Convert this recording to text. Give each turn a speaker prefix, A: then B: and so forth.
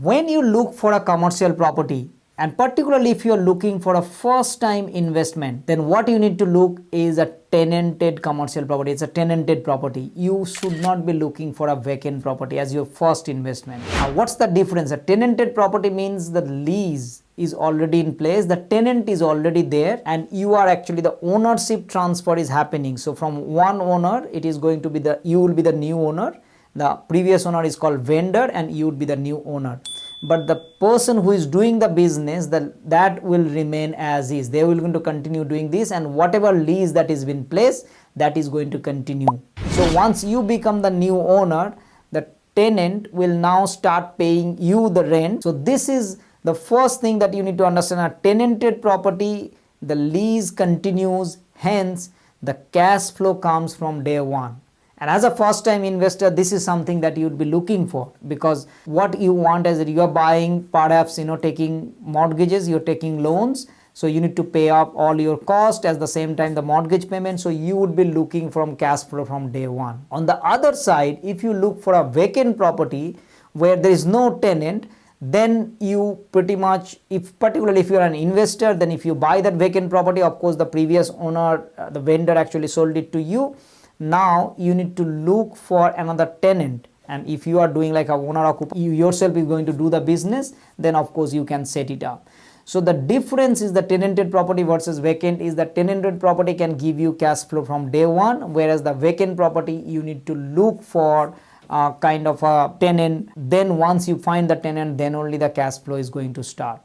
A: When you look for a commercial property, and particularly if you are looking for a first time investment, then what you need to look is a tenanted commercial property. It's a tenanted property. You should not be looking for a vacant property as your first investment. Now what's the difference? A tenanted property means the lease is already in place, the tenant is already there, and you are actually the ownership transfer is happening. So from one owner, it is going to be you will be the new owner. The previous owner is called vendor and you would be the new owner. But the person who is doing the business, that will remain as is. They will going to continue doing this, and whatever lease that is in place, that is going to continue. So once you become the new owner, the tenant will now start paying you the rent. So this is the first thing that you need to understand. A tenanted property, the lease continues, hence the cash flow comes from day one. And as a first time investor, this is something that you would be looking for, because what you want is that you are buying, perhaps taking mortgages, you're taking loans, so you need to pay up all your cost at the same time the mortgage payment. So you would be looking from cash flow from day one. On the other side, if you look for a vacant property where there is no tenant, then you pretty much, particularly if you are an investor, then if you buy that vacant property, of course the previous owner, the vendor actually sold it to you. Now you need to look for another tenant, and if you are doing like a owner occupier, you yourself is going to do the business, then of course you can set it up. So the difference is the tenanted property versus vacant is that tenanted property can give you cash flow from day one, whereas the vacant property you need to look for kind of a tenant. Then once you find the tenant, then only the cash flow is going to start.